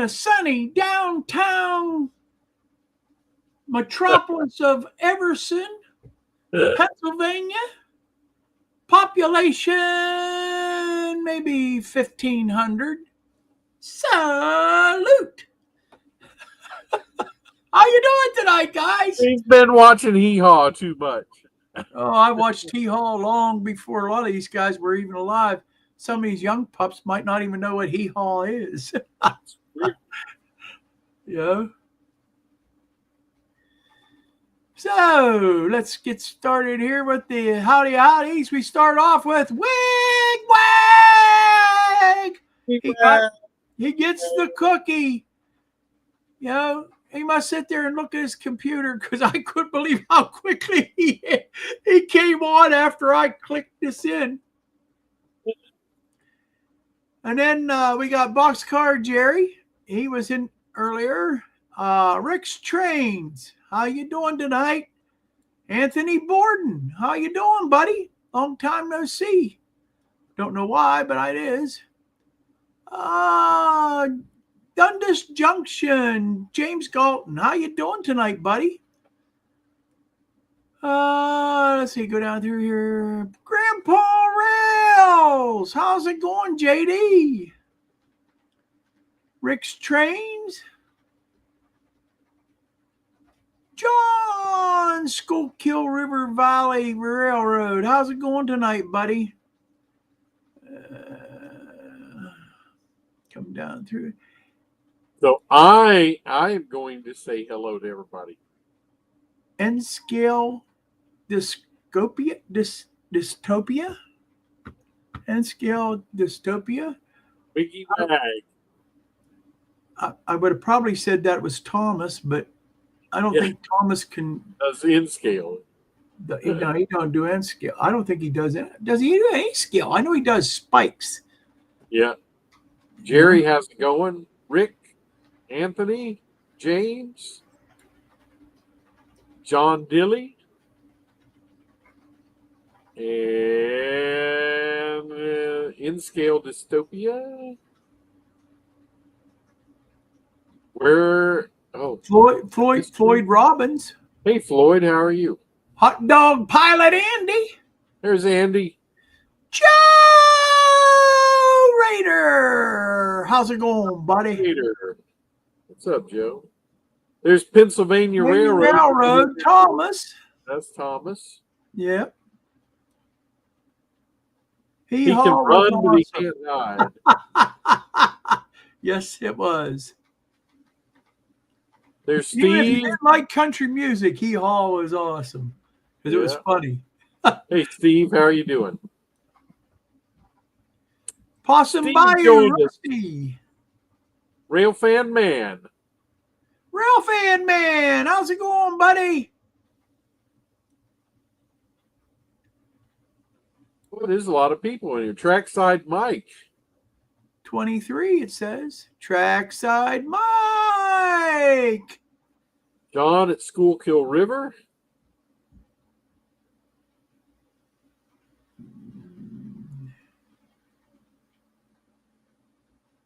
the sunny downtown metropolis of Everson, Pennsylvania. Population maybe 1,500. Salute. How you doing tonight, guys? He's been watching Hee Haw too much. Oh, I watched Hee Haw long before a lot of these guys were even alive. Some of these young pups might not even know what Hee Haw is. Yeah. So let's get started here with the howdy howdies. We start off with Wig Wag. He gets the cookie. You know, he must sit there and look at his computer because I couldn't believe how quickly he came on after I clicked this in. And then we got Boxcar Jerry. He was in earlier. Rick's Trains. How you doing tonight? Anthony Borden. How you doing, buddy? Long time no see. Don't know why, but it is. Dundas Junction. James Galton. How you doing tonight, buddy? Let's see. Go down through here. Grandpa Rails. How's it going, JD? Rick's Trains. John, Schuylkill River Valley Railroad. How's it going tonight, buddy? Come down through. So I am going to say hello to everybody. N-scale dystopia. N-scale dystopia. Wiggy Wag. I would have probably said that was Thomas, but I don't think Thomas can. Does N-scale. No, he don't do N-scale. I don't think he does it. Does he do any scale? I know he does spikes. Yeah. Jerry has it going. Rick, Anthony, James, John Dilly, and In-scale Dystopia. Where? Oh, Floyd Robbins. Hey, Floyd, how are you? Hot Dog Pilot Andy. There's Andy. Joe Raider. How's it going, buddy? Raider. What's up, Joe? There's Pennsylvania Railroad. Thomas. That's Thomas. Yep. He can run, but he can't hide. Yes, it was. There's Steve. Even if you didn't like country music, Hee Haw was awesome because it was funny. Hey, Steve, how are you doing? Possum Bayou Rusty. Railfan Man. Railfan Man, how's it going, buddy? Well, there's a lot of people in here. Trackside Mike. 23, it says. Trackside Mike. John at Schuylkill River.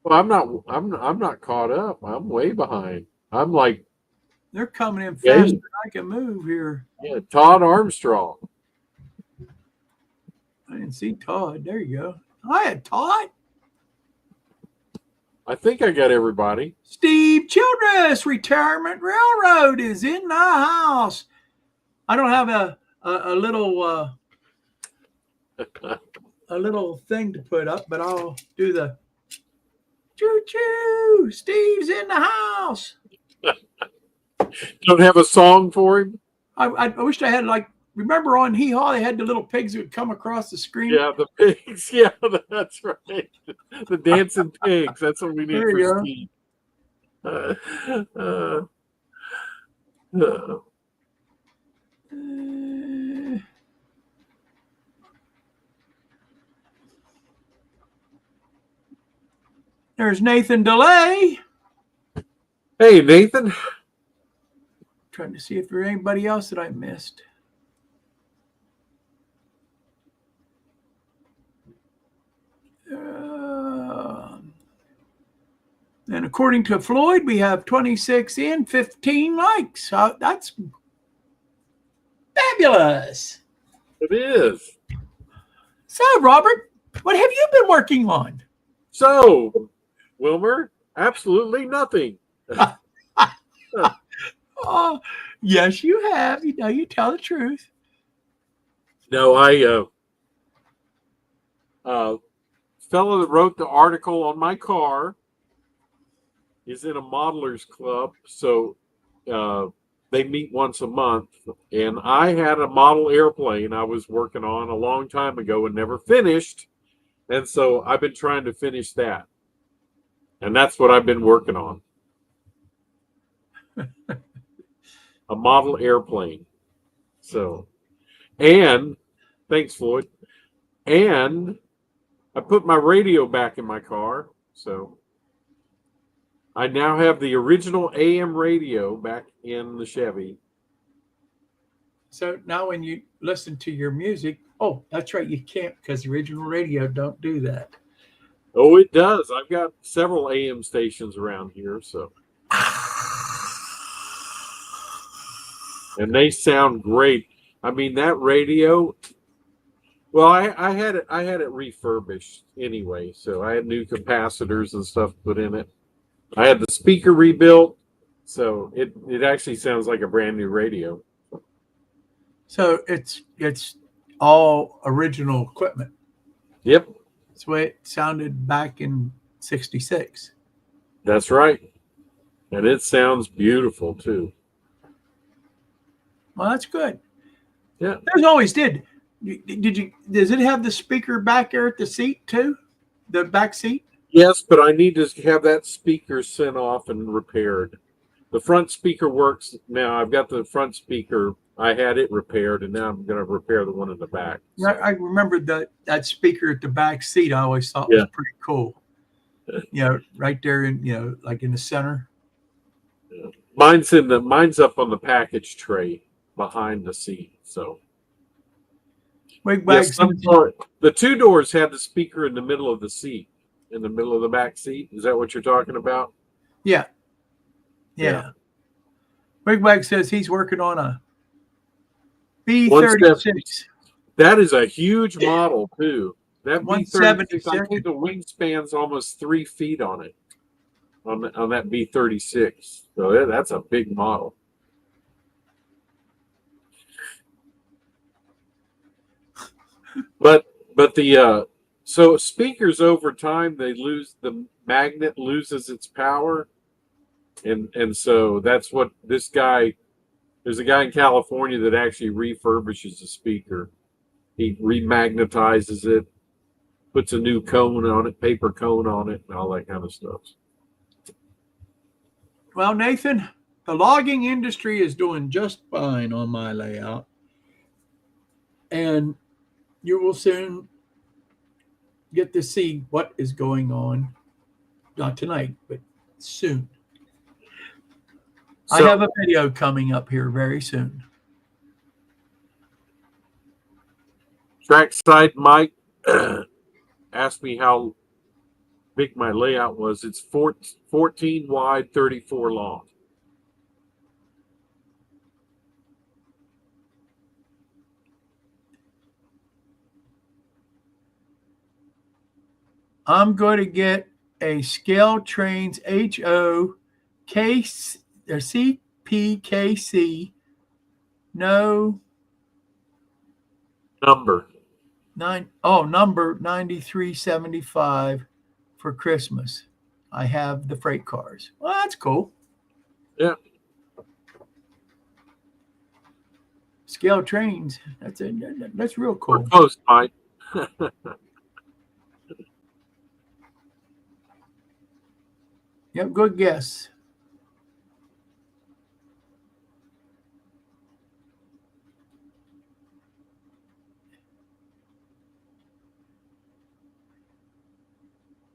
Well, I'm not caught up. I'm way behind. I'm like, they're coming in faster than I can move here. Yeah, Todd Armstrong. I didn't see Todd. There you go. Hi, Todd. I think I got everybody. Steve Childress, Retirement Railroad, is in the house. I don't have a little a little thing to put up, but I'll do the choo choo. Steve's in the house. Don't have a song for him? I wish I had, like, remember on Hee Haw they had the little pigs that would come across the screen? Yeah, the pigs. Yeah, that's right. The dancing pigs. That's what we need for Steve. There's Nathan DeLay. Hey, Nathan. Trying to see if there's anybody else that I missed. And according to Floyd, we have 26 and 15 likes. That's fabulous. It is. So, Robert, what have you been working on? So, Wilmer, absolutely nothing. Oh, yes, you have. You know, you tell the truth. No, I fellow that wrote the article on my car is in a modelers club, so they meet once a month. And I had a model airplane I was working on a long time ago and never finished, and so I've been trying to finish that, and that's what I've been working on. A model airplane. So, and thanks, Floyd. And I put my radio back in my car, so I now have the original AM radio back in the Chevy. So now when you listen to your music, oh, that's right, you can't because the original radio don't do that. Oh, it does. I've got several AM stations around here, so. And they sound great. I mean, that radio. Well, I had it refurbished anyway, so I had new capacitors and stuff put in it. I had the speaker rebuilt, so it actually sounds like a brand new radio. So it's all original equipment. Yep. That's the way it sounded back in '66. That's right. And it sounds beautiful too. Well, that's good. Yeah. Those always did. Does it have the speaker back there at the seat too? The back seat? Yes, but I need to have that speaker sent off and repaired. The front speaker works now. I've got the front speaker. I had it repaired, and now I'm going to repair the one in the back. So. I remember that speaker at the back seat. I always thought was pretty cool. You know, right there in like in the center. Yeah. Mine's up on the package tray behind the seat. So. Yes, the two doors had the speaker in the middle of the seat, in the middle of the back seat. Is that what you're talking about? Yeah. Wigwag says he's working on a B-36. That is a huge model too. That B-36, I think the wingspan's almost 3 feet on it, on that B-36. So that's a big model. But the so speakers over time, the magnet loses its power, and so that's what this guy. There's a guy in California that actually refurbishes the speaker. He remagnetizes it, puts a new cone on it, paper cone on it, and all that kind of stuff. Well, Nathan, the logging industry is doing just fine on my layout, and you will soon get to see what is going on. Not tonight, but soon. So, I have a video coming up here very soon. Trackside Mike asked me how big my layout was. It's 14 wide, 34 long. I'm going to get a Scale Trains HOK or CPKC number 9375 for Christmas. I have the freight cars. Well, that's cool. Yeah. Scale Trains. That's real cool. We're close, Mike. Yep, good guess.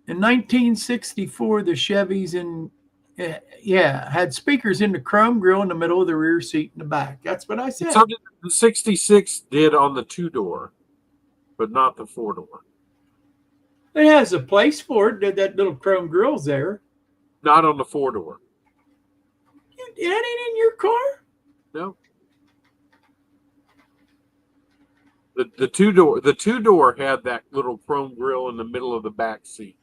In 1964, the Chevys had speakers in the chrome grille in the middle of the rear seat in the back. That's what I said. So the 66 did on the 2-door, but not the 4-door. It has a place for it. That little chrome grille's there. Not on the 4-door. It ain't in your car? No. The 2-door had that little chrome grill in the middle of the back seat.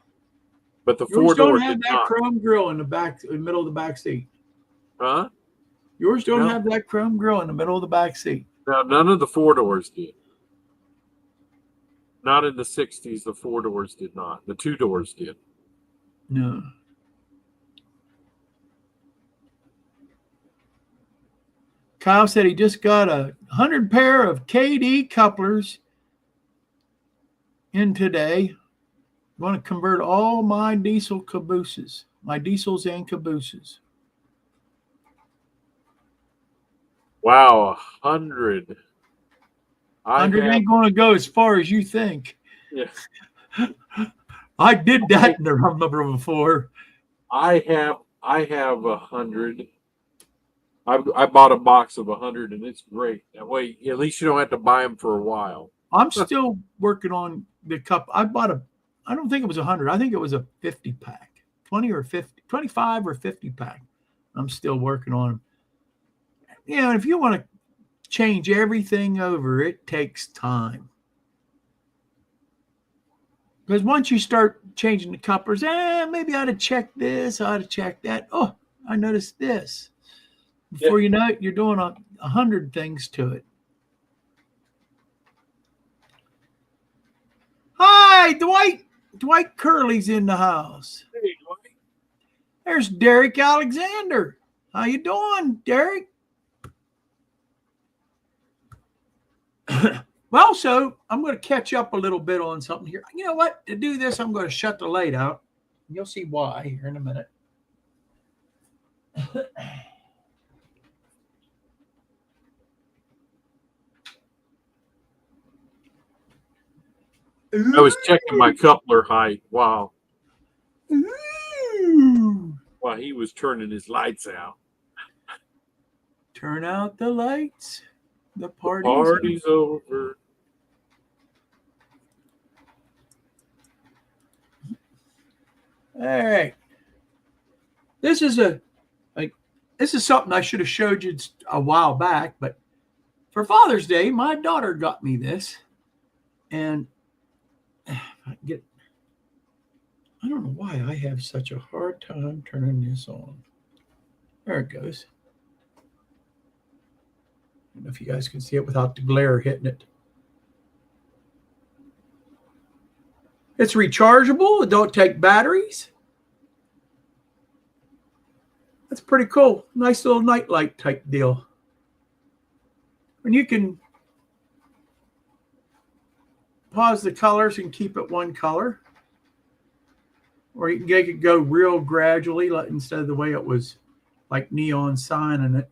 But the Yours 4-door don't have did that not. chrome grill in the middle of the back seat. Huh? Yours don't have that chrome grill in the middle of the back seat. No, none of the 4-doors did. Not in the 60s, the 4-doors did not. The 2-doors did. No. Kyle said he just got 100 pair of KD couplers in today. I'm going to convert all my diesel cabooses, my diesels and cabooses. Wow, 100. 100 ain't going to go as far as you think. Yeah. I did that in the number before. I have 100. I bought a box of 100, and it's great. That way, at least you don't have to buy them for a while. I'm still working on the cup. I don't think it was 100. I think it was a 50 pack, 20 or 50, 25 or 50 pack. I'm still working on them. Yeah, if you want to change everything over, it takes time. Because once you start changing the couplers, maybe I ought to check this, I ought to check that. Oh, I noticed this. Before you know it, you're doing 100 things to it. Hi, Dwight. Dwight Curley's in the house. Hey, Dwight. There's Derek Alexander. How you doing, Derek? Well, so I'm going to catch up a little bit on something here. You know what? To do this, I'm going to shut the light out. You'll see why here in a minute. I was checking my coupler height. Wow. While he was turning his lights out. Turn out the lights. The party's over. All right. This is something I should have showed you a while back, but for Father's Day, my daughter got me this, and I don't know why I have such a hard time turning this on. There it goes. I don't know if you guys can see it without the glare hitting it. It's rechargeable. It don't take batteries. That's pretty cool. Nice little nightlight type deal. And you can pause the colors and keep it one color. Or you can make it go real gradually instead of the way it was like neon sign in it.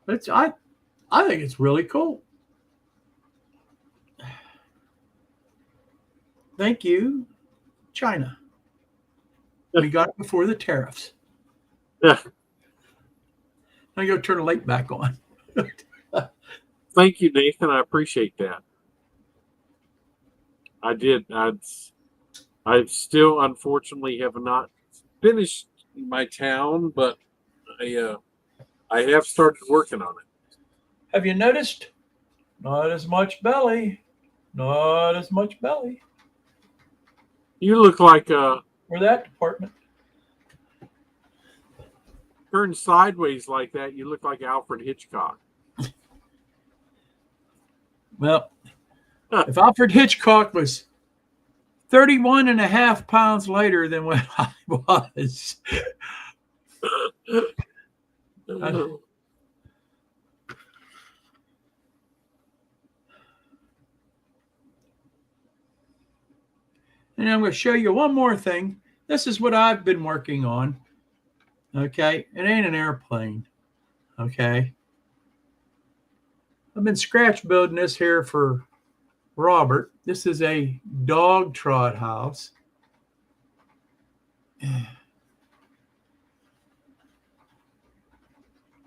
But I think it's really cool. Thank you, China. We got it before the tariffs. Yeah. I'm going to go turn the light back on. Thank you, Nathan. I appreciate that. I did. I still, unfortunately, have not finished my town, but I have started working on it. Have you noticed? Not as much belly. Not as much belly. You look like or that department. Turn sideways like that, you look like Alfred Hitchcock. Well, if Alfred Hitchcock was 31 and a half pounds lighter than what I was. And I'm going to show you one more thing. This is what I've been working on. Okay. It ain't an airplane. Okay. I've been scratch building this here for Robert. This is a dog trot house.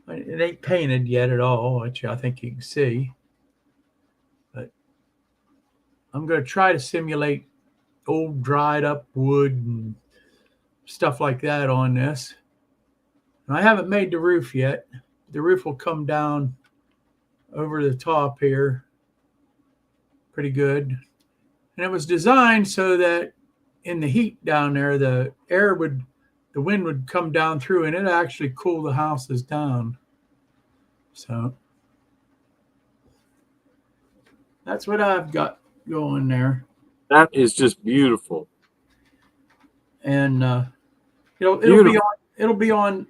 It ain't painted yet at all, which I think you can see. But I'm going to try to simulate old dried up wood and stuff like that on this. And I haven't made the roof yet. The roof will come down over the top here pretty good. And it was designed so that in the heat down there, the wind would come down through and it actually cool the houses down. So that's what I've got going there. That is just beautiful. And it'll be on.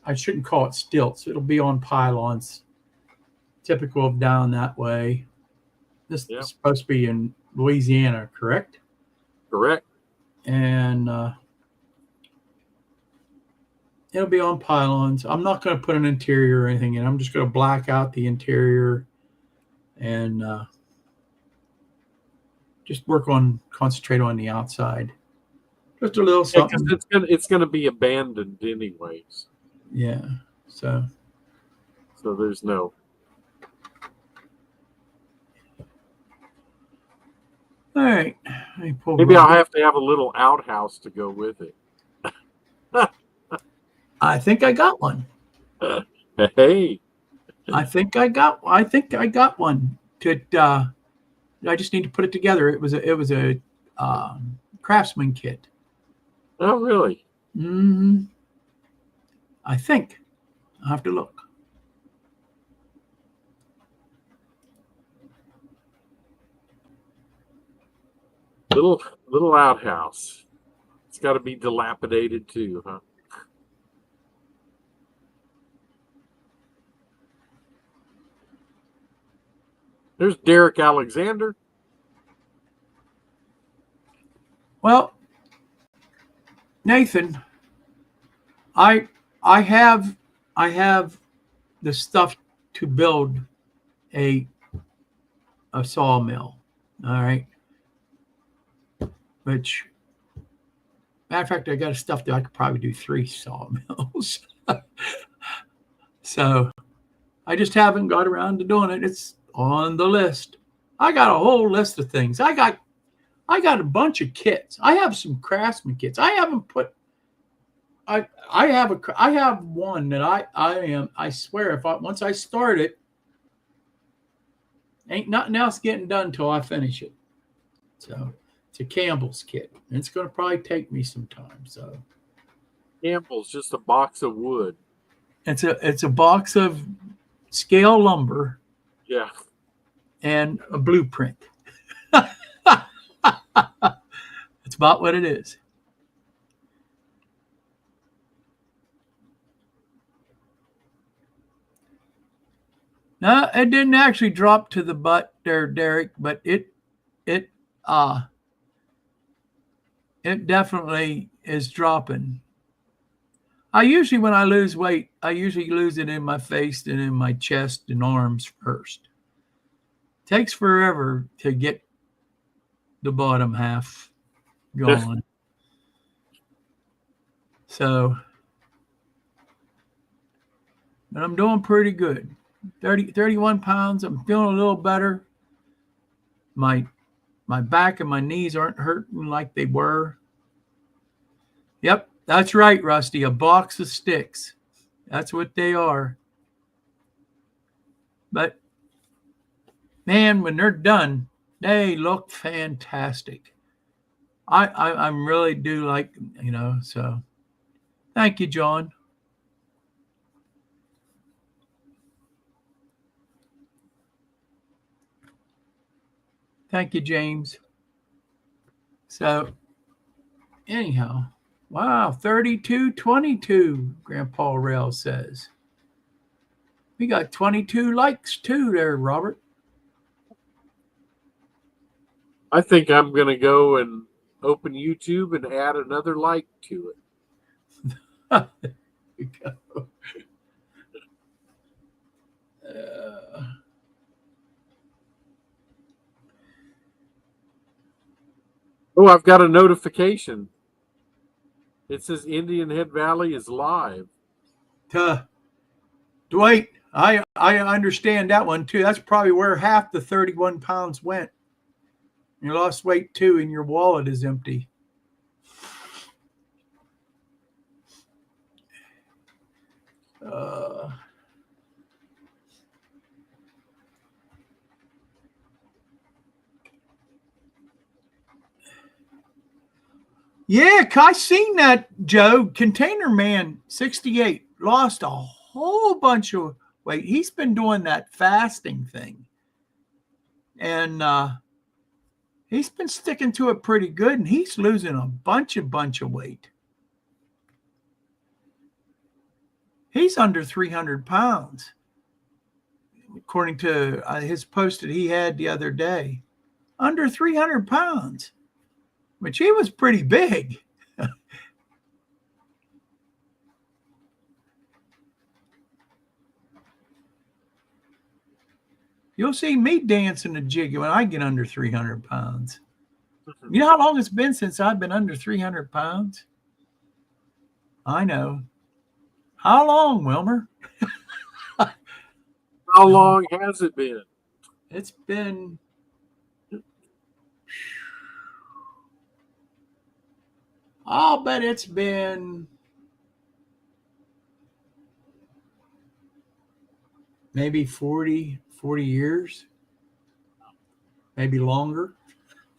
I shouldn't call it stilts. It'll be on pylons, typical of down that way. This is supposed to be in Louisiana, correct? Correct. And it'll be on pylons. I'm not going to put an interior or anything in. I'm just going to black out the interior and just concentrate on the outside. Just a little something. It's gonna be abandoned anyways. Yeah. So there's no. All right. Maybe I'll have to have a little outhouse to go with it. I think I got one. Hey. I think I got one. I just need to put it together. It was a Craftsman kit. Oh, really? Mm-hmm. I think. I'll have to look. Little outhouse. It's got to be dilapidated too, huh? There's Derek Alexander. Well, Nathan, I have the stuff to build a sawmill. All right. Which, matter of fact, I got stuff that I could probably do 3 sawmills. So I just haven't got around to doing it. It's on the list. I got a whole list of things. I got a bunch of kits. I have some Craftsman kits. I haven't put. I have one that I swear once I start it, ain't nothing else getting done till I finish it. So it's a Campbell's kit. And it's going to probably take me some time. So Campbell's just a box of wood. It's a box of scale lumber. Yeah. And a blueprint. That's about what it is. No, it didn't actually drop to the butt there, Derek, but it definitely is dropping. I usually, when I lose weight, I usually lose it in my face and in my chest and arms first. Takes forever to get the bottom half going. So, but I'm doing pretty good. 31 pounds. I'm feeling a little better. My back and my knees aren't hurting like they were. Yep, that's right, Rusty. A box of sticks. That's what they are. But man, when they're done, they look fantastic. I really do like, so thank you, John. Thank you, James. So anyhow, wow, 3222, Grandpa Rail says. We got 22 likes too there, Robert. I think I'm going to go and open YouTube and add another like to it. There we go. Oh, I've got a notification. It says Indian Head Valley is live. Dwight, I understand that one too. That's probably where half the 31 pounds went. You lost weight too, and your wallet is empty. Uh, yeah, I seen that, Joe. Container Man 68 lost a whole bunch of weight. He's been doing that fasting thing. And he's been sticking to it pretty good, and he's losing a bunch of weight. He's under 300 pounds, according to his post that he had the other day. Under 300 pounds, which he was pretty big. You'll see me dancing a jig when I get under 300 pounds. You know how long it's been since I've been under 300 pounds? I know. How long, Wilmer? How long has it been? It's been... I'll bet it's been maybe 40 years, maybe longer.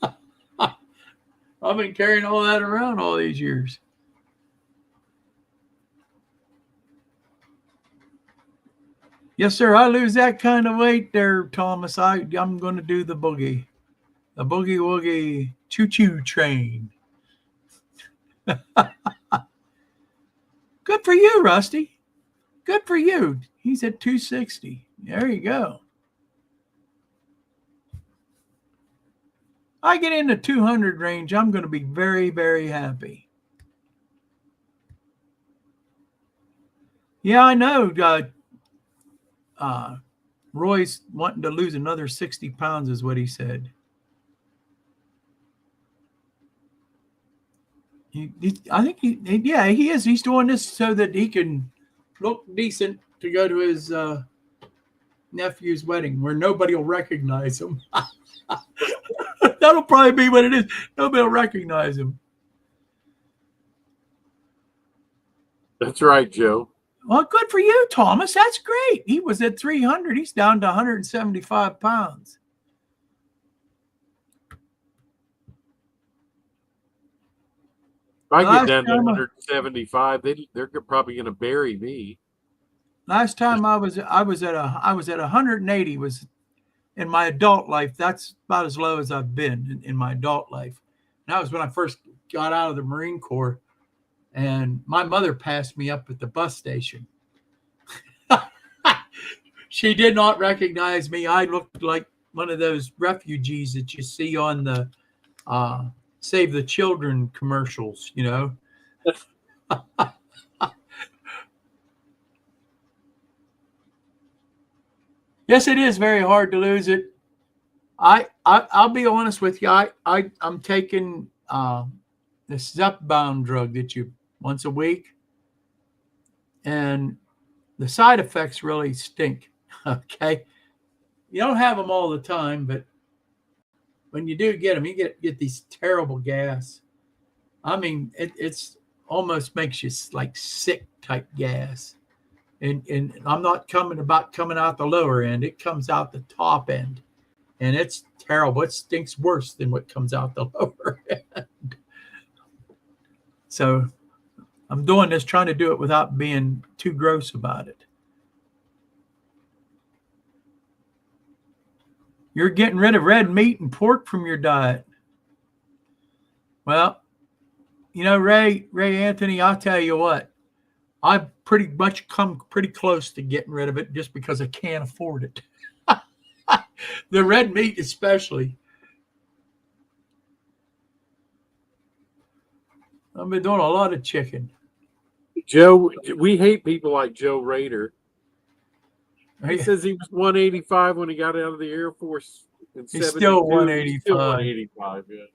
I've been carrying all that around all these years. Yes, sir. I lose that kind of weight there, Thomas. I'm going to do the boogie woogie choo choo train. Good for you, Rusty. Good for you. He's at 260. There you go. I get in the 200 range, I'm going to be very, very happy. Yeah, I know. Roy's wanting to lose another 60 pounds is what he said. I think he is. He's doing this so that he can look decent to go to his nephew's wedding where nobody will recognize him. That'll probably be what it is. Nobody will recognize him. That's right, Joe. Well, good for you, Thomas. That's great. He was at 300. He's down to 175 pounds. If I get down to 175, they're probably going to bury me. Last time I was at 180 was in my adult life. That's about as low as I've been in my adult life. And that was when I first got out of the Marine Corps, and my mother passed me up at the bus station. She did not recognize me. I looked like one of those refugees that you see on the Save the Children commercials, you know. Yes, it is very hard to lose it. I'll be honest with you. I'm taking this Zepbound drug that you once a week, and the side effects really stink. Okay, you don't have them all the time, but when you do get them, you get these terrible gas. I mean, it's almost makes you like sick type gas. And I'm not coming out the lower end. It comes out the top end, and it's terrible. It stinks worse than what comes out the lower end. So I'm doing this, trying to do it without being too gross about it. You're getting rid of red meat and pork from your diet. Well, you know, Ray Anthony, I'll tell you what, I've pretty much come pretty close to getting rid of it just because I can't afford it. The red meat especially. I've been doing a lot of chicken. Joe, we hate people like Joe Rader. He says he was 185 when he got out of the Air Force. He's still 185. He's still 185, yeah.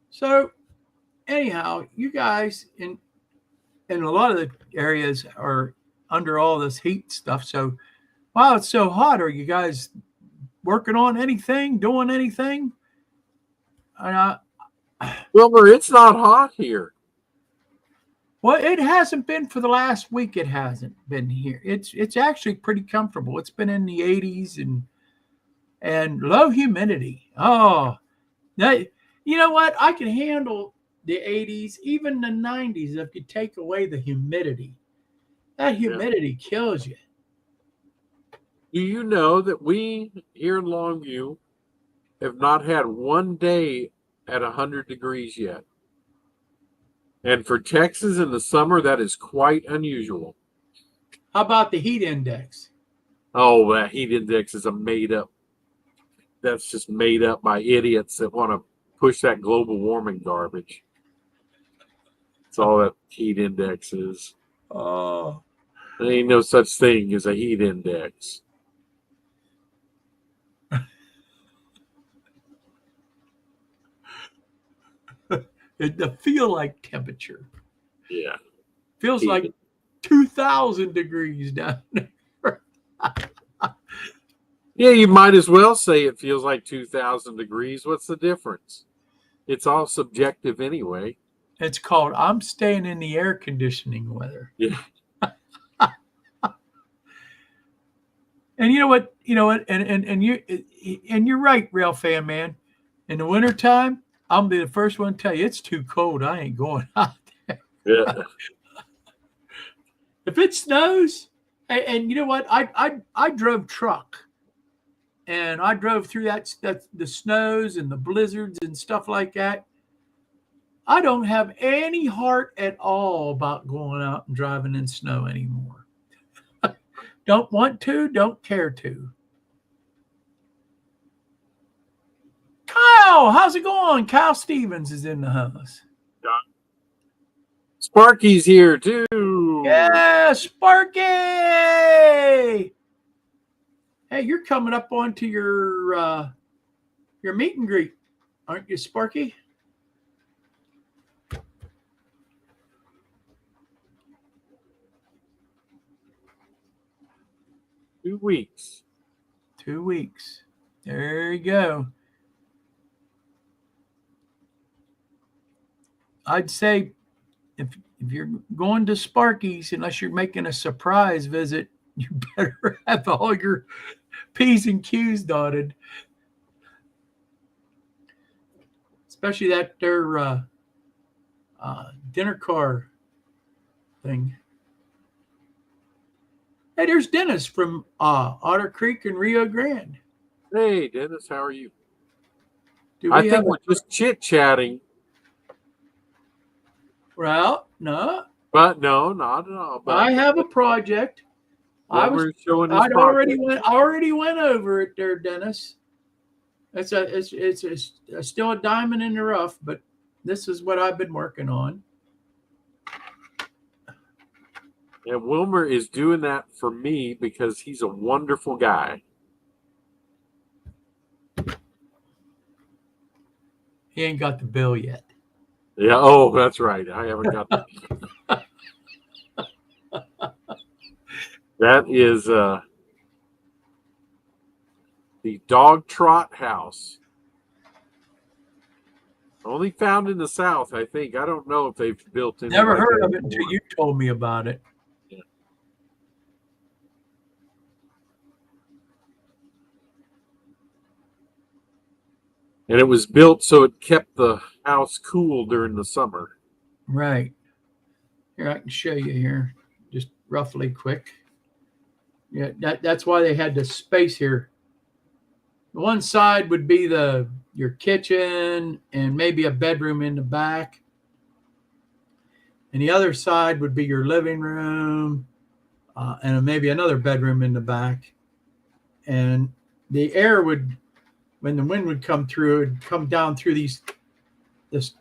So anyhow, you guys in a lot of the areas are under all this heat stuff. So while it's so hot, are you guys working on anything, doing anything? Wilmer, it's not hot here. Well, it hasn't been for the last week. It hasn't been here. It's actually pretty comfortable. It's been in the 80s and low humidity. Oh, that, you know what? I can handle the 80s, even the 90s, if you take away the humidity. That humidity kills you. Do you know that we here in Longview have not had one day at 100 degrees yet? And for Texas in the summer, that is quite unusual. How about the heat index? Oh, that heat index is that's just made up by idiots that want to push that global warming garbage. That's all that heat index is. Oh. There ain't no such thing as a heat index. The feel like temperature. Yeah. Feels like 2,000 degrees down there. Yeah, you might as well say it feels like 2,000 degrees. What's the difference? It's all subjective anyway. It's called I'm staying in the air conditioning weather. Yeah. And you know what? And you're right, Rail Fan Man. In the wintertime, I'll be the first one to tell you it's too cold. I ain't going out there. Yeah. If it snows, and you know what? I drove truck, and I drove through that the snows and the blizzards and stuff like that. I don't have any heart at all about going out and driving in snow anymore. Don't want to, don't care to. Kyle, how's it going? Kyle Stevens is in the house. Sparky's here too. Yeah, Sparky! Hey, you're coming up onto your meet and greet, aren't you, Sparky? Two weeks. 2 weeks. There you go. I'd say if you're going to Sparky's, unless you're making a surprise visit, you better have all your P's and Q's dotted. Especially that their dinner car thing. Hey, there's Dennis from Otter Creek and Rio Grande. Hey, Dennis, how are you? I think we're just chit-chatting. Well, no. But no, not at all. But I have a project. I already went over it there, Dennis. It's still a diamond in the rough, but this is what I've been working on. And Wilmer is doing that for me because he's a wonderful guy. He ain't got the bill yet. Yeah. Oh, that's right. I haven't got that. That is the Dog Trot House. Only found in the South, I think. I don't know if they've built any. Never heard of it until you told me about it. Yeah. And it was built so it kept the house cool during the summer. Right. Here, I can show you here, just roughly quick. Yeah, that's why they had the space here. One side would be your kitchen and maybe a bedroom in the back. And the other side would be your living room and maybe another bedroom in the back. And the air would, when the wind would come through, it would come down through this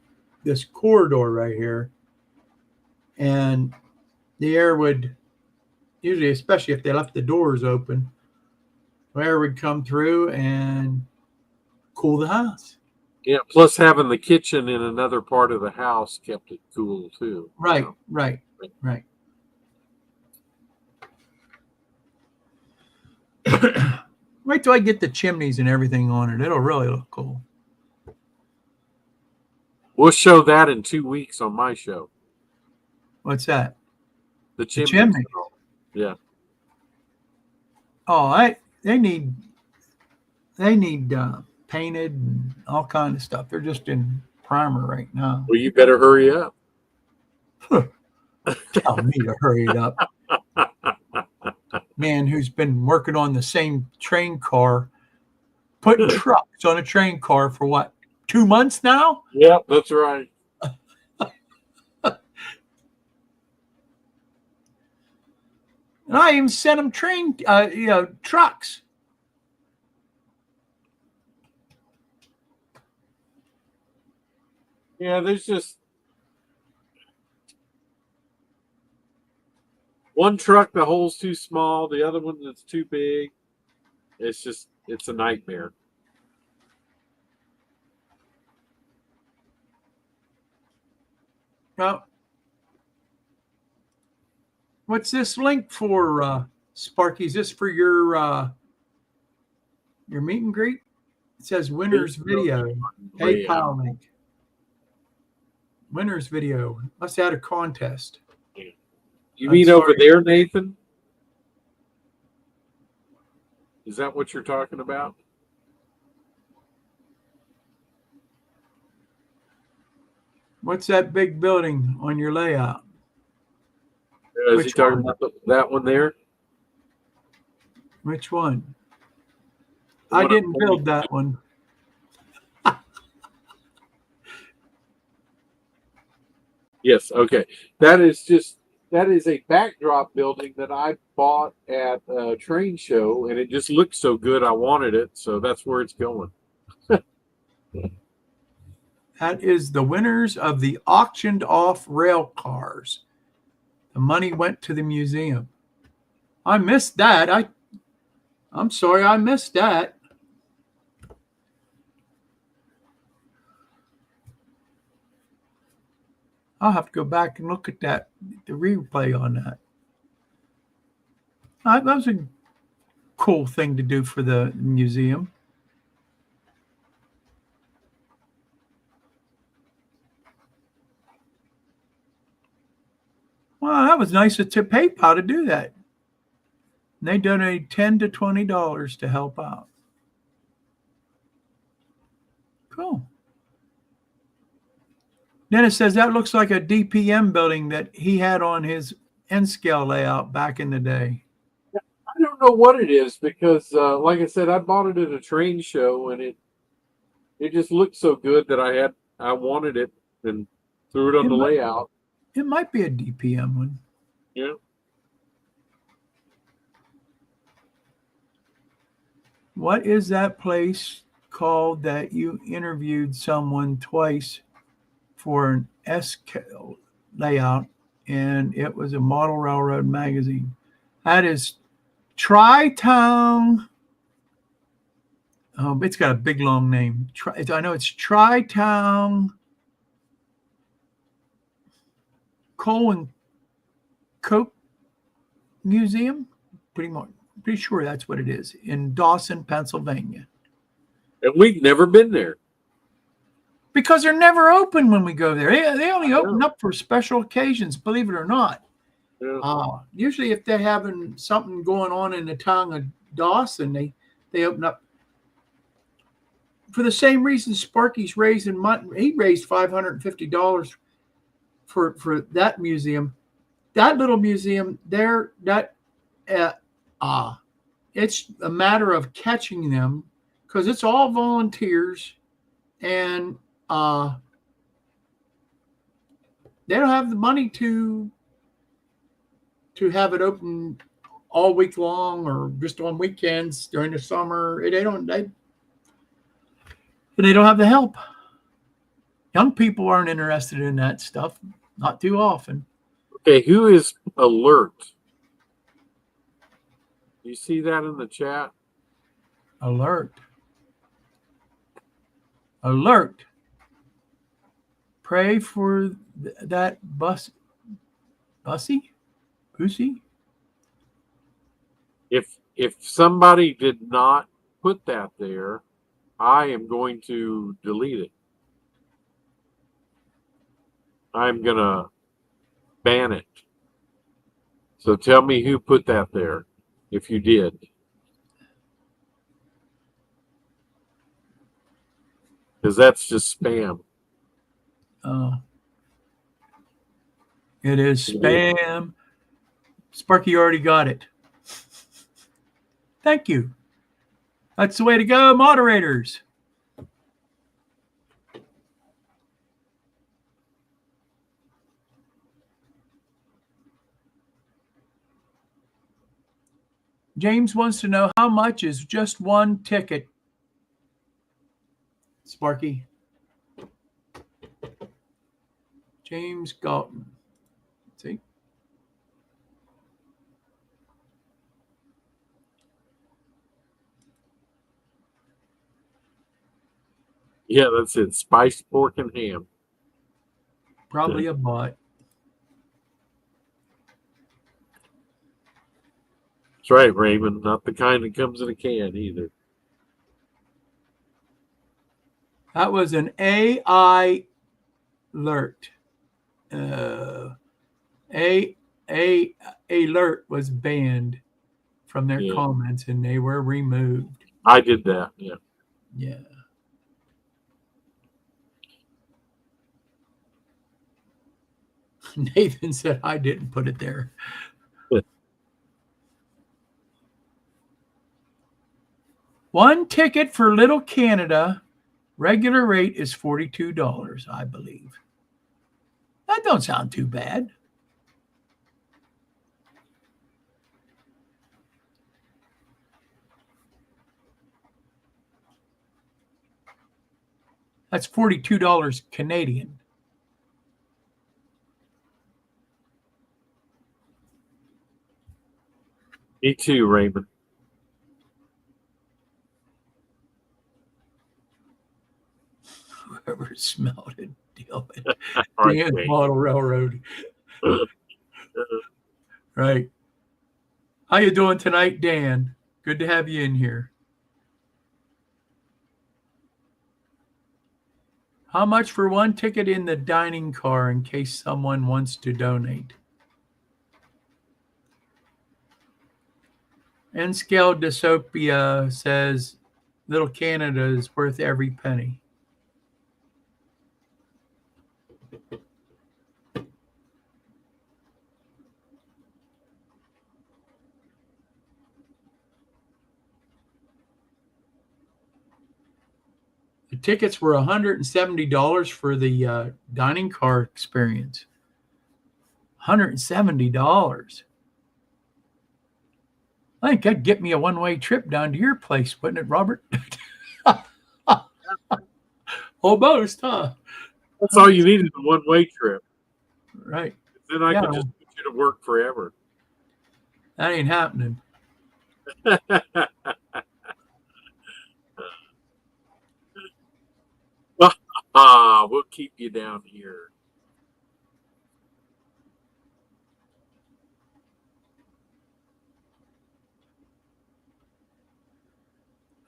corridor right here. And the air would, usually, especially if they left the doors open, air would come through and cool the house. Yeah, plus having the kitchen in another part of the house kept it cool too. Right, right, right. Wait till I get the chimneys and everything on it. It'll really look cool. We'll show that in 2 weeks on my show. What's that? The The chimneys. chimney. Yeah. Oh, they need painted and all kind of stuff. They're just in primer right now. Well, you better hurry up. Tell me to hurry it up. Man who's been working on the same train car, putting trucks on a train car for what, 2 months now? Yeah, that's right. And I even sent him trucks. Yeah, there's just one truck, the hole's too small, the other one that's too big. It's a nightmare. Now, what's this link for, Sparky? Is this for your meet and greet? It says winners video, PayPal link. Winners video. Must have had a contest. You mean over there, Nathan? Is that what you're talking about? What's that big building on your layout? Is he talking about that one there? Which one? I didn't build that one. Yes, okay. That is a backdrop building that I bought at a train show, and it just looked so good I wanted it, so that's where it's going. That is the winners of the auctioned off rail cars. The money went to the museum. I missed that. I'm sorry, I missed that. I'll have to go back and look at that, the replay on that. That was a cool thing to do for the museum. Wow, that was nice of PayPal to do that. And they donated $10 to $20 to help out. Cool. Dennis says that looks like a DPM building that he had on his N-scale layout back in the day. I don't know what it is because, like I said, I bought it at a train show, and it just looked so good that I wanted it and threw it on the layout. It might be a DPM one. Yeah. What is that place called that you interviewed someone twice for an S-scale layout, and it was a model railroad magazine? That is Tri-Town. It's got a big long name. I know it's Tri-Town Coal and Coke Museum. Pretty sure that's what it is, in Dawson, Pennsylvania. And we've never been there. Because they're never open when we go there. They only open up for special occasions, believe it or not. Yeah. Usually if they're having something going on in the town of Dawson, they open up. For the same reason Sparky's raising money. He raised $550 for that museum. That little museum there, it's a matter of catching them because it's all volunteers, and they don't have the money to have it open all week long or just on weekends during the summer. They don't have the help. Young people aren't interested in that stuff, not too often. Okay, who is Alert? Do you see that in the chat? Alert. Alert. Pray for that Bussy? If somebody did not put that there, I am going to delete it. I'm going to ban it. So tell me who put that there, if you did. Because that's just spam. Oh. It is spam. Sparky already got it. Thank you. That's the way to go, moderators. James wants to know how much is just one ticket. Sparky. James Galton. See? Yeah, that's it. Spiced pork and ham. Probably a bot. That's right, Raymond. Not the kind that comes in a can either. That was an AI alert. Alert was banned from their comments and they were removed. I did that. Yeah. Yeah. Nathan said I didn't put it there. One ticket for Little Canada. Regular rate is $42, I believe. That don't sound too bad. That's $42 Canadian. Me too, Raymond. Whoever smelled it, deal with Right, Dan's Model Railroad. Right. How you doing tonight, Dan? Good to have you in here. How much for one ticket in the dining car in case someone wants to donate? N-Scale Dystopia says Little Canada is worth every penny. The tickets were $170 for the dining car experience. $170. I think that'd get me a one-way trip down to your place, wouldn't it, Robert? Almost, huh? That's all you need is a one-way trip. Right. Then I can just put you to work forever. That ain't happening. We'll keep you down here.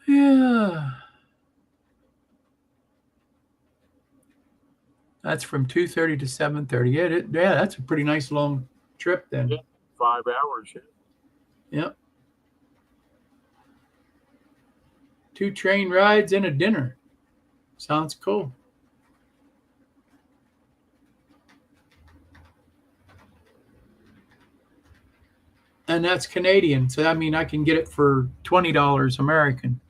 Yeah. That's from 2:30 to 7:30. Yeah, that's a pretty nice long trip then. Yeah, 5 hours. Yep. 2 train rides and a dinner. Sounds cool. And that's Canadian. So, I mean, I can get it for $20 American.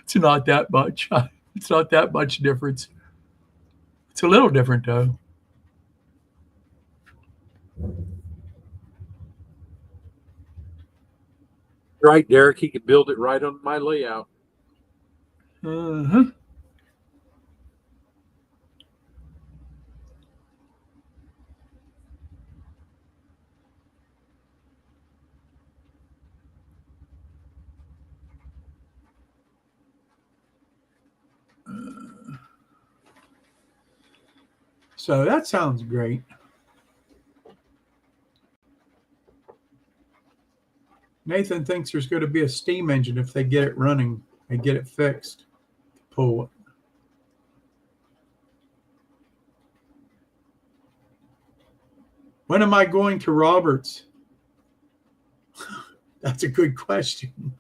It's not that much. It's not that much difference. It's a little different, though. Right, Derek. He could build it right on my layout. Uh-huh. So that sounds great. Nathan thinks there's going to be a steam engine if they get it running. They get it fixed. Pull it. When am I going to Roberts? That's a good question.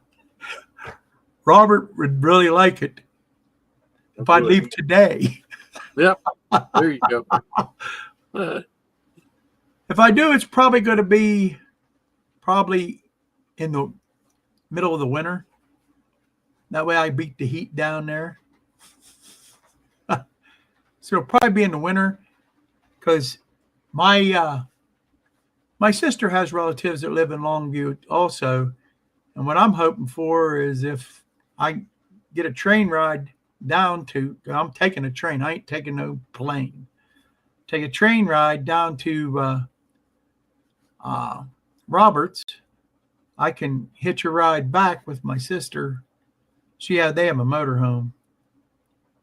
Robert would really like it if I leave today. Yep. There you go. If I do, it's probably going to be in the middle of the winter. That way I beat the heat down there. So it'll probably be in the winter because my sister has relatives that live in Longview also. And what I'm hoping for is if I get a train ride down to, I'm taking a train. I ain't taking no plane. Take a train ride down to Roberts. I can hitch a ride back with my sister. They have a motorhome.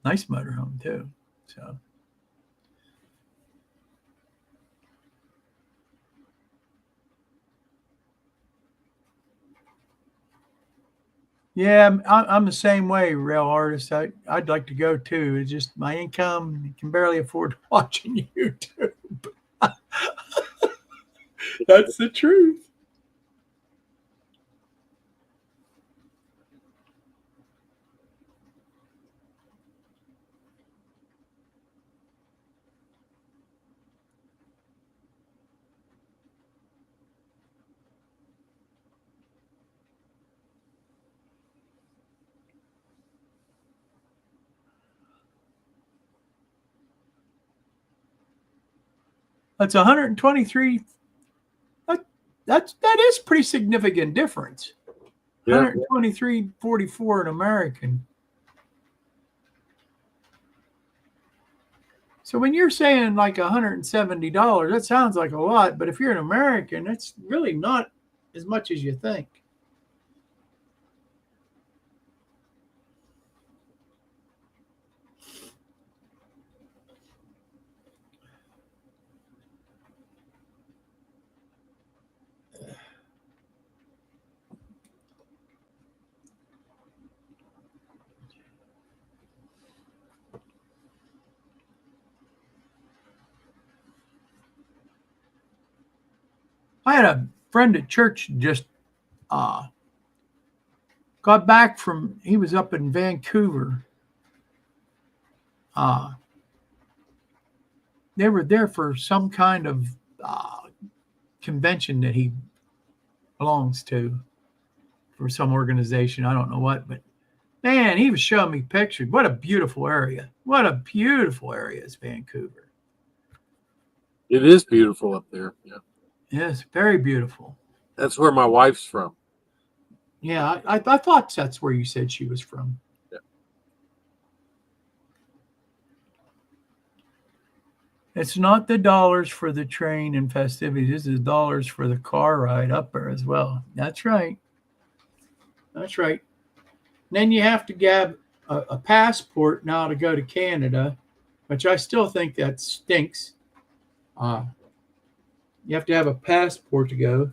Nice motorhome too. So yeah, I'm the same way, real artist. I'd like to go too. It's just my income can barely afford watching YouTube. That's the truth. That's 123. That is pretty significant difference. Yeah. 123.44 in American. So when you're saying like $170, that sounds like a lot, but if you're an American, that's really not as much as you think. I had a friend at church just got back from, he was up in Vancouver. They were there for some kind of convention that he belongs to for some organization. I don't know what, but man, he was showing me pictures. What a beautiful area. What a beautiful area is Vancouver. It is beautiful up there. Yeah. Yes, very beautiful. That's where my wife's from. Yeah, I thought that's where you said she was from. Yeah. It's not the dollars for the train and festivities. This is dollars for the car ride up there as well. That's right. That's right. And then you have to get a passport now to go to Canada, which I still think that stinks. You have to have a passport to go.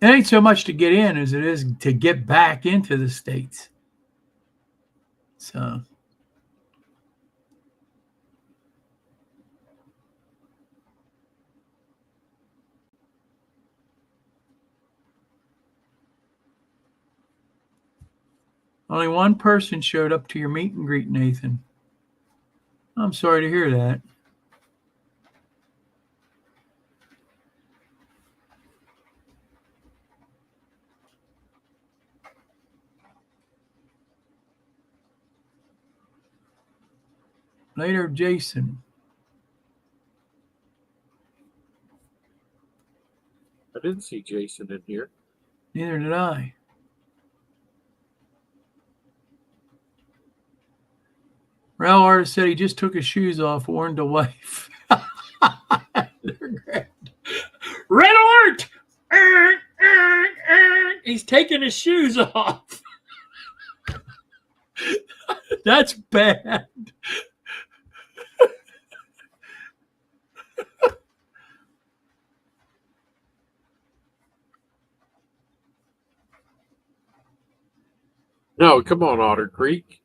It ain't so much to get in as it is to get back into the States. So. Only one person showed up to your meet and greet, Nathan. I'm sorry to hear that. Later, Jason. I didn't see Jason in here. Neither did I. Rail artist said he just took his shoes off, warned the wife. Red alert! He's taking his shoes off. That's bad. No, come on, Otter Creek.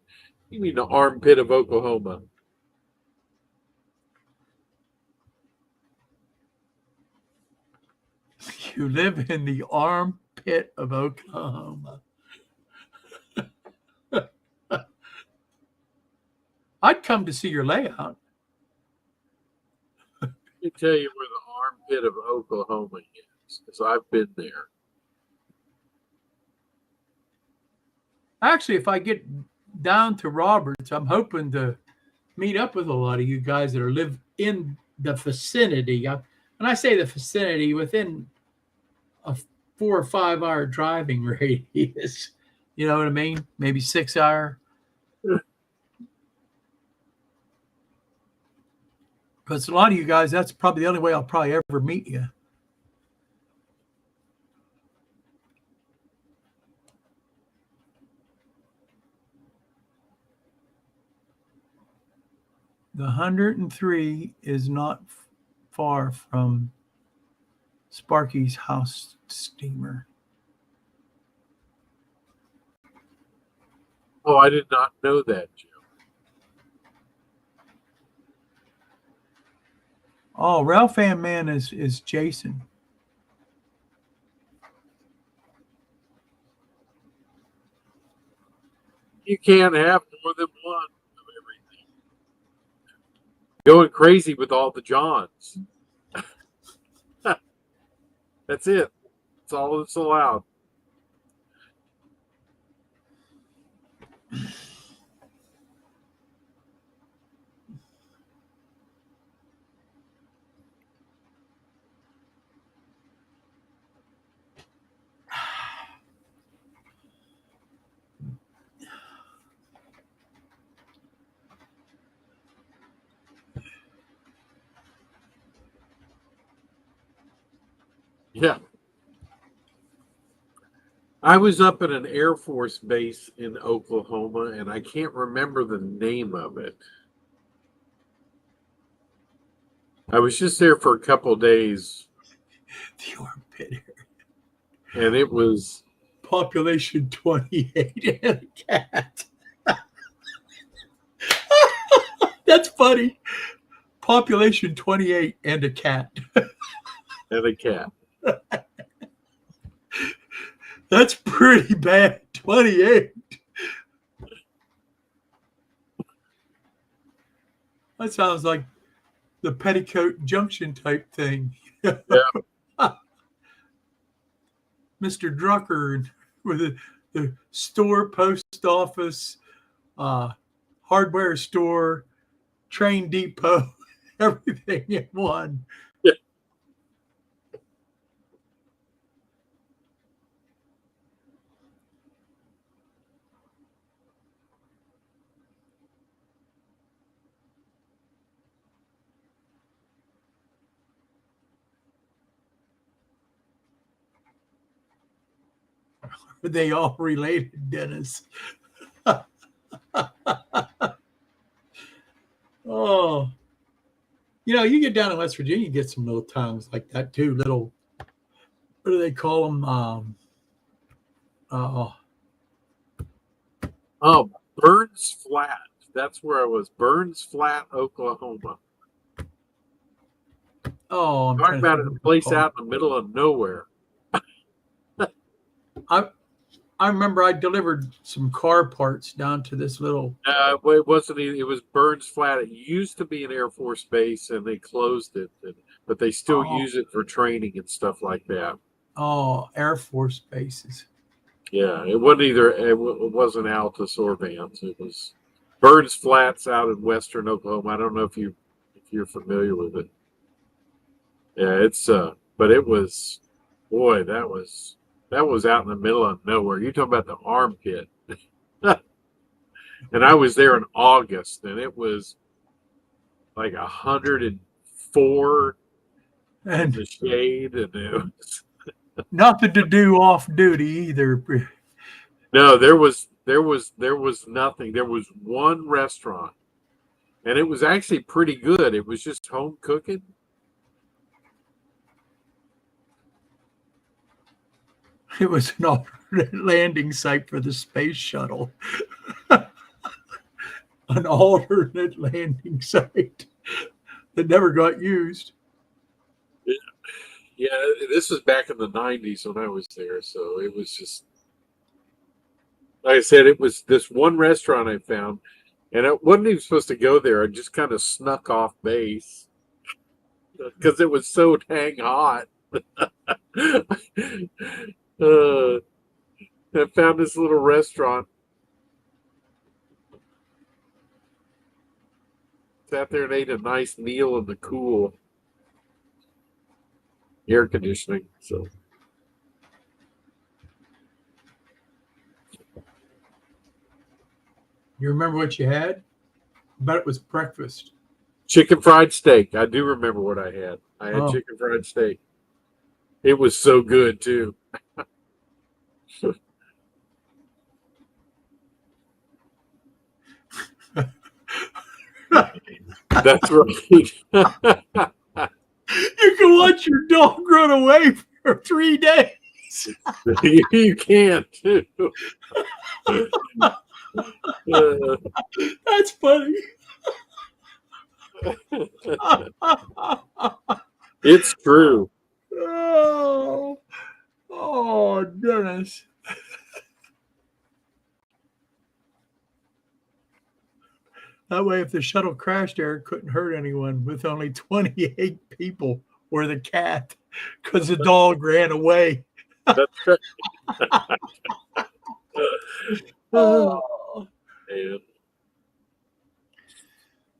You mean the armpit of Oklahoma? You live in the armpit of Oklahoma. I'd come to see your layout. Let me tell you where the armpit of Oklahoma is, because I've been there. Actually, if I get down to Roberts, I'm hoping to meet up with a lot of you guys that live in the vicinity. And I say the vicinity, within a 4 or 5 hour driving radius. You know what I mean? Maybe 6 hour. Because a lot of you guys, that's probably the only way I'll probably ever meet you. The 103 is not far from Sparky's house steamer. Oh, I did not know that, Jim. Oh, Ralph Fan Man is Jason. You can't have more than one of everything. Going crazy with all the Johns. That's it. That's all that's allowed. Yeah. I was up at an Air Force base in Oklahoma, and I can't remember the name of it. I was just there for a couple of days. The armpit area. And it was population 28 and a cat. That's funny. Population 28 and a cat. And a cat. That's pretty bad. 28. That sounds like the Petticoat Junction type thing. Yeah. Mr. Drucker with the store, post office, hardware store, train depot, everything in one. Yeah. Are they all related, Dennis? Oh, you know, you get down in West Virginia, you get some little towns like that too. Little, what do they call them? Burns Flat. That's where I was. Burns Flat, Oklahoma. Oh, I'm talking about a place out in the middle of nowhere. I remember I delivered some car parts down to this little. It wasn't. It was Burns Flat. It used to be an Air Force base, and they closed it. But they still use it for training and stuff like that. Oh, Air Force bases. Yeah, it wasn't either. It wasn't Altus or Vance. It was Burns Flats out in western Oklahoma. I don't know if you're familiar with it. Yeah, it's but it was, boy, that was out in the middle of nowhere. You're talking about the armpit. And I was there in August, and it was like 104 in the shade, and it was nothing to do off duty either. No, there was nothing. There was one restaurant, and it was actually pretty good. It was just home cooking. It was an alternate landing site for the space shuttle. An alternate landing site that never got used. Yeah, this was back in the 90s when I was there, so it was just like I said, it was this one restaurant I found, and I wasn't even supposed to go there. I just kind of snuck off base because it was so dang hot. I found this little restaurant. Sat there and ate a nice meal in the cool air conditioning. So you remember what you had? I bet it was breakfast. chicken fried steak. I do remember what I had. I had chicken fried steak. It was so good too. That's right. You can watch your dog run away for 3 days. You can too. That's funny. It's true. Oh, Dennis. That way, if the shuttle crashed there, it couldn't hurt anyone with only 28 people or the cat because the dog ran away. That's right. Oh. Man.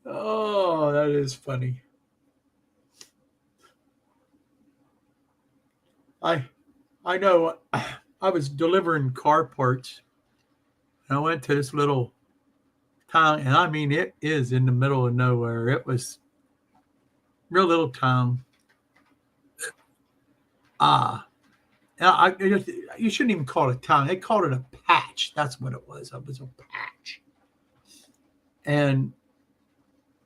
Oh, that is funny. I know I was delivering car parts. And I went to this little town, and I mean, it is in the middle of nowhere. It was real little town. You shouldn't even call it a town. They called it a patch. That's what it was. It was a patch. And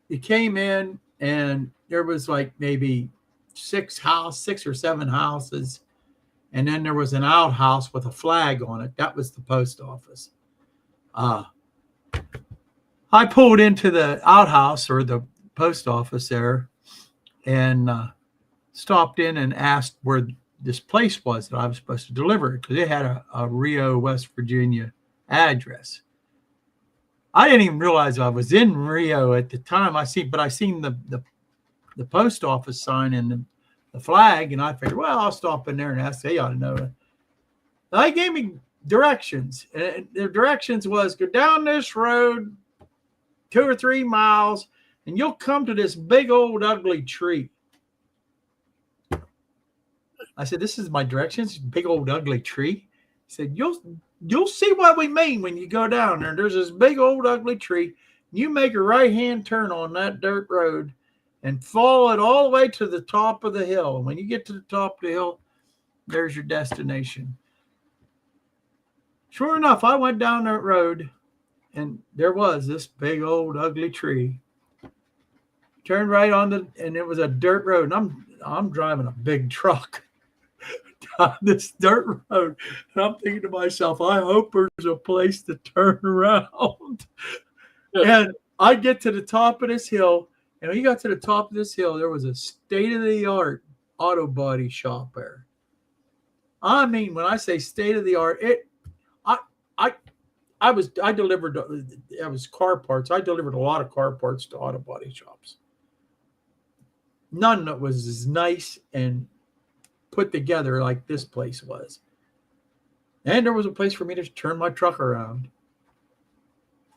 you came in, and there was like maybe 6 or 7 houses. And then there was an outhouse with a flag on it. That was the post office. I pulled into the outhouse or the post office there and stopped in and asked where this place was that I was supposed to deliver it because it had a Rio, West Virginia address. I didn't even realize I was in Rio at the time. I seen the post office sign and the flag, and I figured, well, I'll stop in there and ask. They ought to know it. They gave me directions, and the directions was go down this road 2 or 3 miles, and you'll come to this big old ugly tree. I said, "This is my directions, big old ugly tree." He said, "You'll see what we mean when you go down there. There's this big old ugly tree. You make a right-hand turn on that dirt road and follow it all the way to the top of the hill. And when you get to the top of the hill, there's your destination." Sure enough, I went down that road, and there was this big old ugly tree. Turned right on and it was a dirt road. And I'm driving a big truck down this dirt road, and I'm thinking to myself, I hope there's a place to turn around. And I get to the top of this hill, and when you got to the top of this hill, there was a state-of-the-art auto body shop there. I mean, when I say state-of-the-art, I was car parts. I delivered a lot of car parts to auto body shops. None that was as nice and put together like this place was. And there was a place for me to turn my truck around.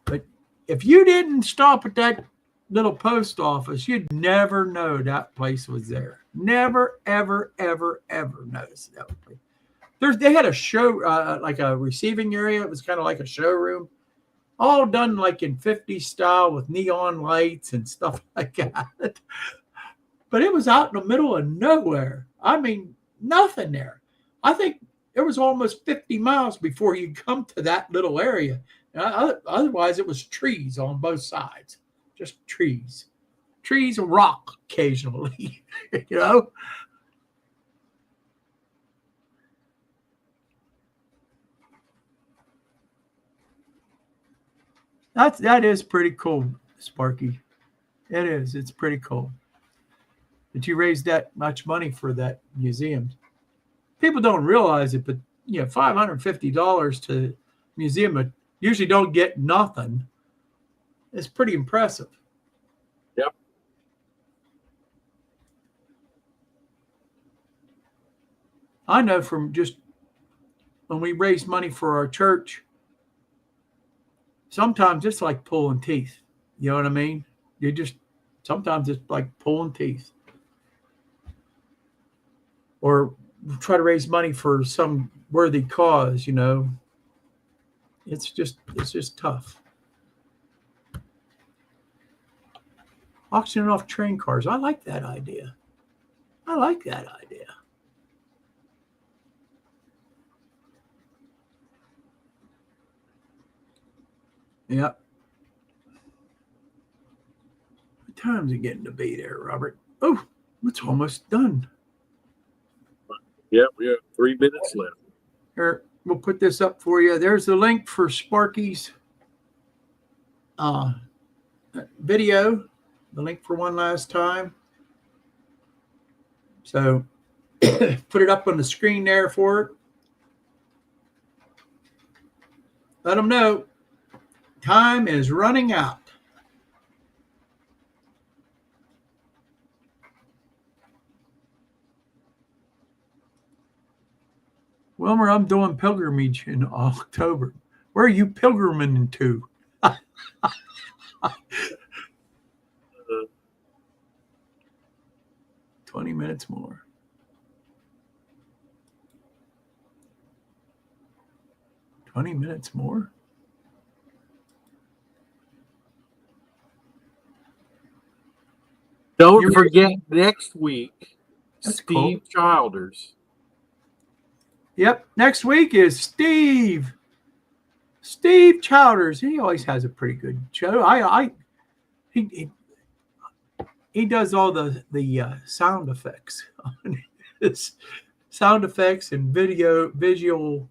But if you didn't stop at that little post office, you'd never know that place was there. Never, ever, ever, ever notice that place. They had a show, like a receiving area. It was kind of like a showroom, all done like in 50s style with neon lights and stuff like that. But it was out in the middle of nowhere. I mean, nothing there. I think It was almost 50 miles before you come to that little area. Otherwise, it was trees on both sides, just trees and rock occasionally, you know. That is pretty cool, Sparky. It is. It's pretty cool that you raised that much money for that museum. People don't realize it, but $550 to museum that usually don't get nothing. It's pretty impressive. Yep. I know from just when we raise money for our church, sometimes it's like pulling teeth. You know what I mean? Sometimes it's like pulling teeth. Or try to raise money for some worthy cause, It's just tough. Auctioning off train cars. I like that idea. Yep. What time is it getting to be there, Robert? Oh, it's almost done. Yeah, we have 3 minutes left. Here, we'll put this up for you. There's the link for Sparky's video. The link for one last time. So put it up on the screen there for it. Let them know time is running out. Wilmer, I'm doing pilgrimage in October. Where are you pilgriming to? 20 minutes more. Don't forget next week, That's Steve cool. Childers. Yep. Next week is Steve Childers. He always has a pretty good show. He does all the sound effects on his sound effects and visual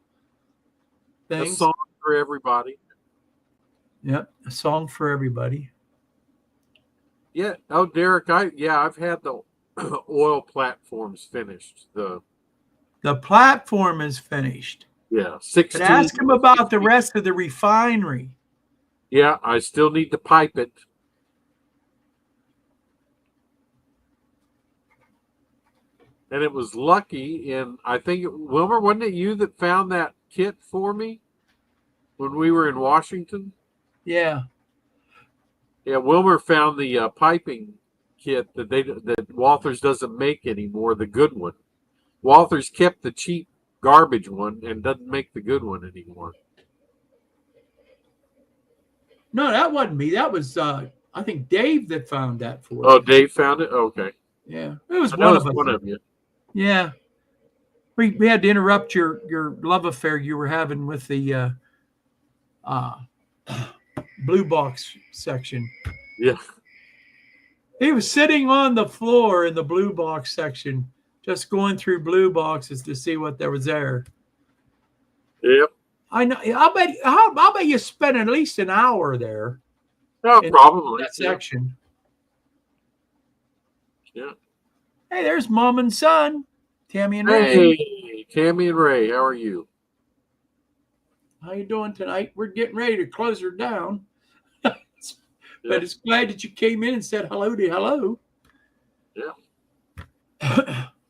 things. A song for everybody. Yep, a song for everybody. Yeah. Oh, Derek, I've had the oil platforms finished. The platform is finished. Yeah, 16. But ask him about the rest of the refinery. Yeah, I still need to pipe it. And it was lucky, and I think, Wilmer, wasn't it you that found that kit for me when we were in Washington? Yeah. Yeah, Wilmer found the piping kit that Walthers doesn't make anymore, the good one. Walthers kept the cheap garbage one and doesn't make the good one anymore. No, that wasn't me. That was I think Dave that found that for Oh, you. Dave found it? Okay. Yeah. It was one of us. One of you. Yeah. We had to interrupt your love affair you were having with the blue box section. Yeah. He was sitting on the floor in the blue box section, just going through blue boxes to see what there was there. Yep. I know. I'll bet you spent at least an hour there. Oh, probably. That section. Yeah. Hey, there's Mom and Son, Tammy and Ray. Hey, Tammy and Ray, how are you? How you doing tonight? We're getting ready to close her down. But it's glad that you came in and said hello to hello. Yeah.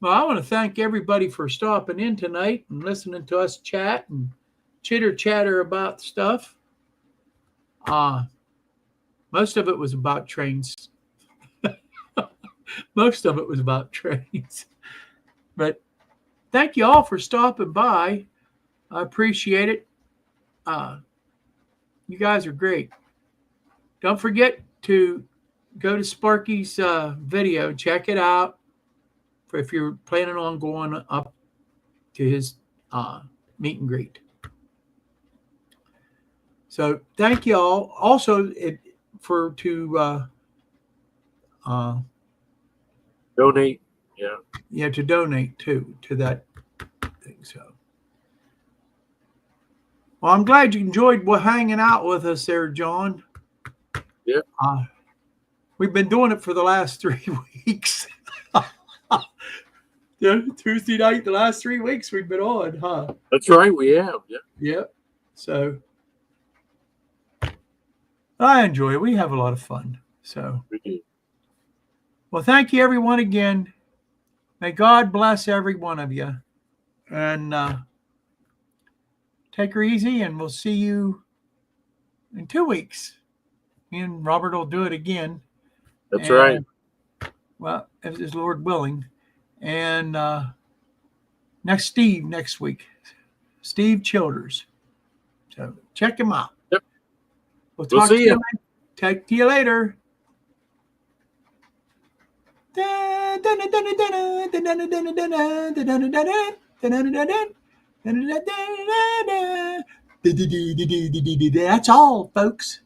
Well, I want to thank everybody for stopping in tonight and listening to us chat and chitter-chatter about stuff. Most of it was about trains. But thank you all for stopping by. I appreciate it. You guys are great. Don't forget to go to Sparky's video. Check it out if you're planning on going up to his meet and greet. So thank you all. Also, to donate. to donate too to that thing. So, well, I'm glad you enjoyed hanging out with us there, John. Yeah. We've been doing it for the last 3 weeks. Yeah, Tuesday night, the last 3 weeks we've been on, huh? That's right, we have. Yeah. Yep. So I enjoy it. We have a lot of fun. So We do. well, thank you everyone again. May God bless every one of you. And take her easy, and we'll see you in 2 weeks. Me and Robert will do it again. That's right. Well, if it's Lord willing. And Steve next week. Steve Childers. So check him out. Yep. We'll see you. Talk to you later. That's all, folks.